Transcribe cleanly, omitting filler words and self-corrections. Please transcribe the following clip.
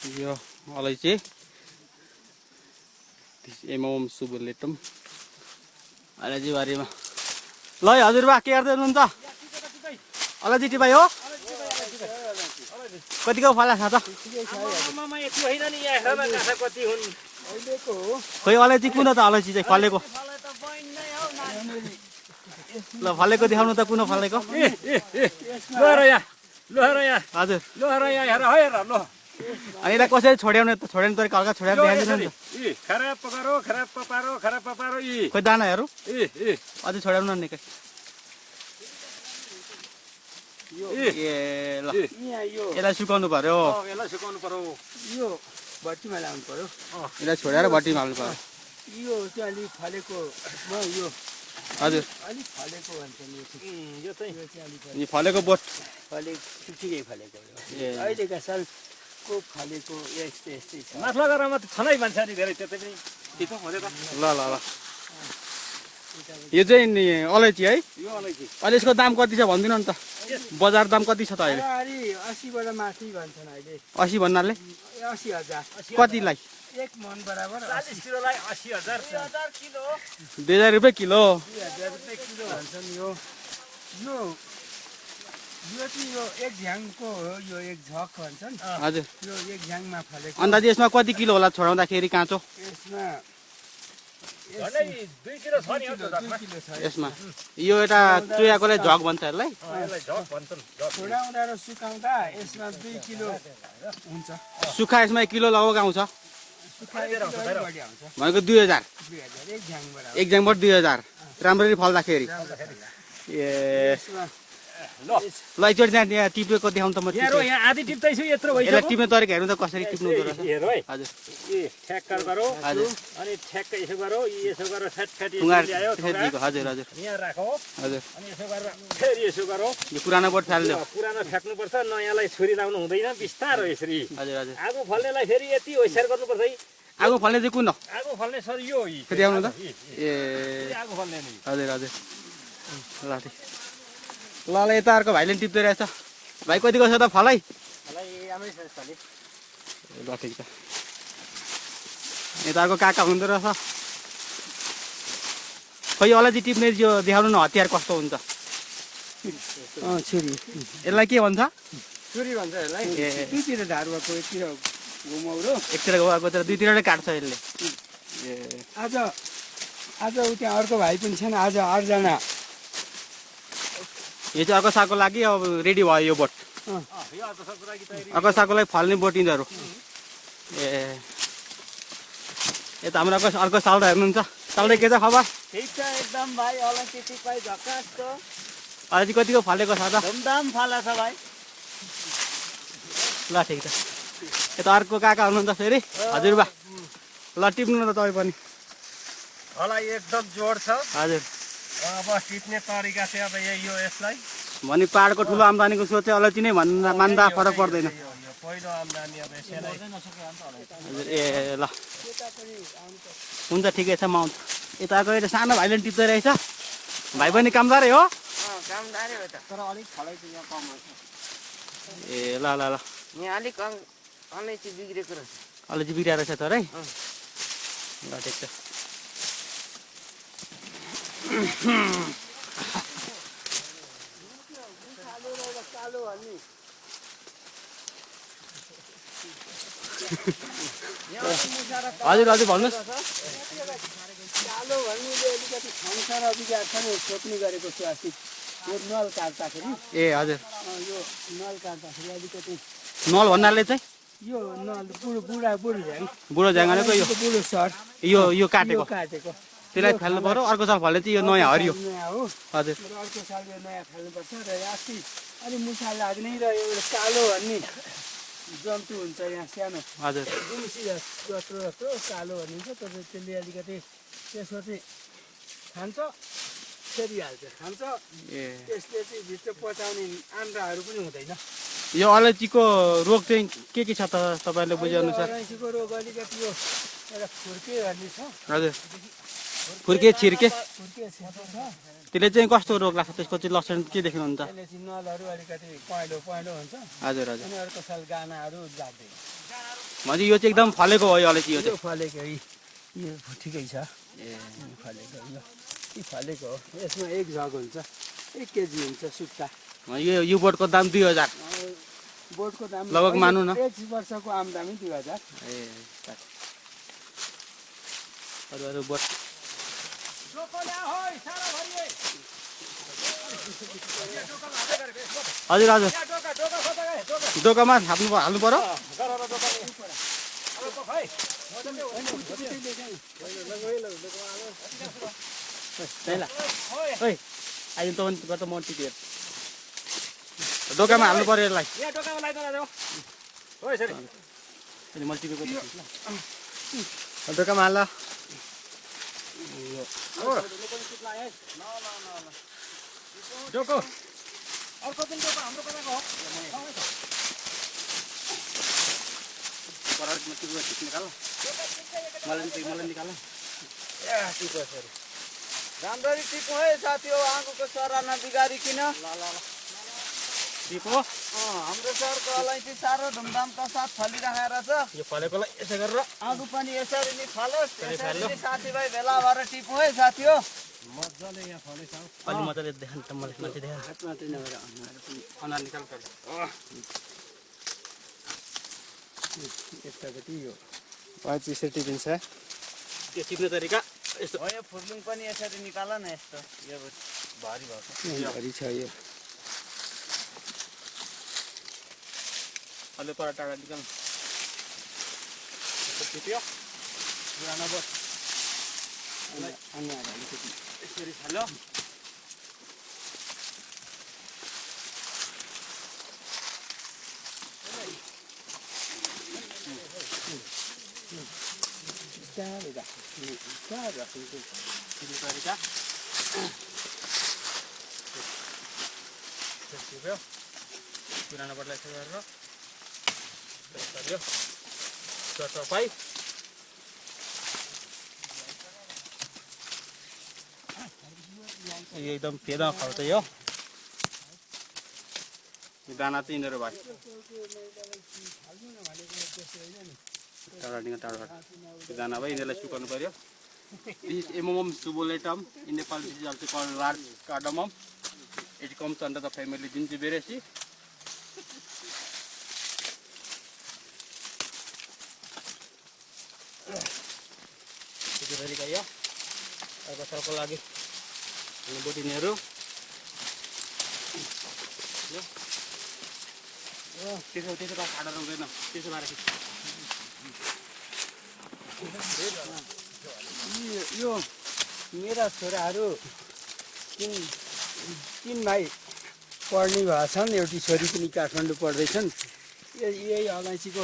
यो अलैँची एमोम सुबुलेटम अलैँची बारीमा ल हजुरबा के गर्दै हुनुहुन्छ अलैँची टिपाइ हो कतिको फला छ त खोइ अलैँची कुन त अलैँची चाहिँ फलेको ल फलेको देखाउनु त कुन फलेको हजुर अनि यसलाई कसरी छोड्याउने त छोड्याउने तरिका हल्का छोड्याएर देखाइदिनु नि खोइ दानाहरू अझै छोड्याउनु नि निकै ए ल यसलाई सुकाउनु पर्यो यो भट्टीमा लाउनु पर्यो यसलाई छोडेर भट्टीमा हाल्नु पर्यो यो चाहिँ अलिक फलेको यो हजुर अलिक फलेको भन्छ नि यो चाहिँ यो फलेको बोट ठिकै फलेको अहिलेका सालको फलेको यस्तै छ माथि गरेर मात्रै छनै भन्छ नि धेरै त्यतै पनि ठिक हुँदै त ल ल ल यो चाहिँ नि अलैँची है यो अलैँची अहिले यसको दाम कति छ भनिदिनु नि त बजार दाम कति छ त अहिले 80 बाट माथि भन्छन् अहिले 80 भन्नाले 80,000 कतिलाई 1 मन बराबर 40 किलोलाई 80,000 किलो 2000 रुपियाँ किलो 2000 रुपियाँ किलो भन्छन् यो चाहिँ यो एक झ्याङको हो यो एक झक भन्छन् हजुर यो एक झ्याङमा फलेको अन्दाज यसमा कति किलो होला छोडाउँदाखेरि काँचो यसमा 2 किलो छ नि 2 किलो छ यसमा यो एउटा चुयाकोले झक भन्छ यसलाई यसलाई झक भन्छन् छोडाउँदा र सुकाउँदा यसमा 2 किलो हुन्छ सुक्खा यसमा 1 किलो लगभग आउँछ सुकाएर बढी आउँछ भनेको 2000 एक झ्याङबाट एक झ्याङबाट 2000 राम्ररी फल्दाखेरि ए ल एकचोटि त्यहाँ टिपेको देखाउनु त म हेरो यहाँ आधी टिप्दैछु यत्रो यसलाई भइसक्यो टिप्ने तरिका हेर्नु त कसरी टिप्नु हुँदो रहेछ हेरो है हजुर ए ठ्याक्कर गरौ हजुर अनि ठ्याक्क यसो गरौ यसो गरेर फ्याट फ्याट टुङ्गार ल्यायो फेरिदिएको हजुर हजुर यहाँ राखौ हजुर अनि यसो गरेर फेरि यसो गरौ यो पुरानो बोट फाल्यो पुरानो फ्याक्नुपर्छ नयाँलाई छुरी लाउनु हुँदैन बिस्तारो यसरी हजुर हजुर आगो फल्नेलाई फेरि यति होसियार गर्नुपर्छ है आगो फल्ने चाहिँ कुन हो आगो फल्ने सर यो फेरि आउनु त ए आगो फल्ने नि हजुर हजुर ल ठिक ल ल यता अर्को भाइले टिप्दै रहेछ भाइ कतिको छ त फलै राम्रै छ यसपालि ल ठिक छ यता अर्को काका हुँदो रहेछ खै अलैँची टिप्ने यो देखाउनु न हतियार कस्तो हुन्छ छुरी यसलाई के भन्छ छुरी भन्छ यसलाई ए दुईतिर धार भएको एकतिर घुमाउरो एकतिर गएको तर दुईतिरले काट्छ यसले ए आज उ त्यहाँ अर्को भाइ पनि छन् आज 8 जना यो चाहिँ अर्को सागको लागि अब रेडी भयो यो बोट अर्को सागको लागि फल्ने बोट यिनीहरू ए यता हाम्रो अर्को सालदा हेर्नुहुन्छ सालदा के छ खबर ठिक छ एकदम भाइ अलैँची टिपाइ झकास छ अलैँची कतिको फलेको छ त धुमधाम फाला छ भाइ ल ठिक छ यता अर्को काका हुनुहुन्छ फेरि हजुरबा ल टिप्नु न त तपाईँ पनि होला एकदम जोड छ हजुर अब टिप्ने तरिका चाहिँ अब यो यसलाई भने पाहाडको ठुलो आम्दानीको सोच चाहिँ अलैँची नै मान्दा फरक पर्दैन पहिलो आम्दानी अब यसैलाई हजुर ए ल हुन्छ ठिकै छ म आउँछु यताको एउटा सानो भाइले पनि टिप्दै रहेछ भाइ पनि कामदारै हो कामदारै हो त तर अलिक फलै चाहिँ यहाँ कम हुन्छ ए ल ल ल यहाँ अलिक अलैँची बिग्रेको रहेछ अलैँची बिग्रिएर रहेछ तर है ल ठिक छ हजुर हजुर भन्नुहोस् कालो भन्नेले अलिकति संसार बिगार छ नि सोध्ने गरेको छु अस्ति यो नल काट्दाखेरि ए हजुर यो नल काट्दाखेरि अलिकति नल भन्नाले चाहिँ यो नल बुढो झ्याङ बुढो झ्याङ भनेको यो बुढो सर यो काटेको त्यसलाई फाल्नु पर्यो अर्को साल फल्ने चाहिँ यो नयाँ हरियो नयाँ हो हजुर अर्को साल यो नयाँ फाल्नुपर्छ र अस्ति अलि मुसा लाग्ने र एउटा कालो भन्ने जन्तु हुन्छ यहाँ सानो हजुर दुम्सी जस्तो जस्तो कालो भनिन्छ तर त्यसले अलिकति त्यसको चाहिँ खान्छ फेरिहाल्छ खान्छ ए त्यसले चाहिँ भित्र पचाउने आन्द्राहरू पनि हुँदैन यो अलैँचीको रोग चाहिँ के छ त तपाईँले बुझेअनुसार अलैँचीको रोग अलिकति यो एउटा फुर्के भन्ने छ हजुर फुर्के छिर्के फुर्के छिर्के छ त्यसले चाहिँ कस्तो रोग लाग्छ त्यसको चाहिँ लक्षण के देख्नुहुन्छ त्यसले चाहिँ नलहरू अलिकति पहेँलो पहेँलो हुन्छ हजुर हजुर अनि अर्को साल गानाहरू जाग्दैन भनेपछि यो चाहिँ एकदम फलेको हो यो अलैँची यो यो चाहिँ फलेको यो ठिकै छ ए फलेको यो फलेको हो यसमा 1 जग हुन्छ 1 केजी हुन्छ सुट्टा यो बोटको दाम 2000 बोटको दाम लगभग मानौँ न 1 वर्षको आम्दानी 2000 ए अरू अरू बोट हजुर हजुर डोकामा हाल्नु पर्यो अहिले त म टिपेर डोकामा हाल्नु पर्यो यसलाई मैले टिपेको डोकामा हाल डोको अर्को पनि डोको हाम्रो कताको हो मलाई निकाल राम्ररी टिप्नु है साथी हो आगोको सरा नबिगारिकन टिपो हाम्रो सरको अलैँची साह्रो धुमधामका साथ फलिरहेको छ यो फलेकोलाई यसो गरेर आगो पनि यसरी नै फलोस् यसरी नै साथीभाइ भेला भएर टिप्नु है साथी हो मजाले यहाँ फलेछ अलि मजाले देखाउनु त मलाई मान्छे देखाउनु हातमा चाहिँ नभएर अनुहार निकाल यतापट्टि यो यसरी टिपिन्छ त्यो टिप्ने तरिका यस्तो हो यो फुर्लुङ पनि यसरी निकाल न यस्तो यो भारी भएको छ यो अलि पर टाढा निकाल टिप्यो पुरानो बोट यसरी छाल्यो तरिका टिप्यो पुरानो बोटलाई यसो गरेर तपाईँ एकदम फेदा खाउँछ यो दाना चाहिँ यिनीहरू भयो टाढा दाना भयो यिनीहरूलाई सुकाउनु पर्यो this amomum subulatum in Nepal this is also called large cardamom it comes under the family zingiberaceae तरिका यो अर्को सालको लागि बोटिनेहरू त्यसो त खाडा हुँदैन त्यसो भएर यो मेरा छोराहरू तीन भाइ पढ्ने भएछन् एउटी छोरी पनि काठमाडौँ पढ्दैछन् यही अलैँचीको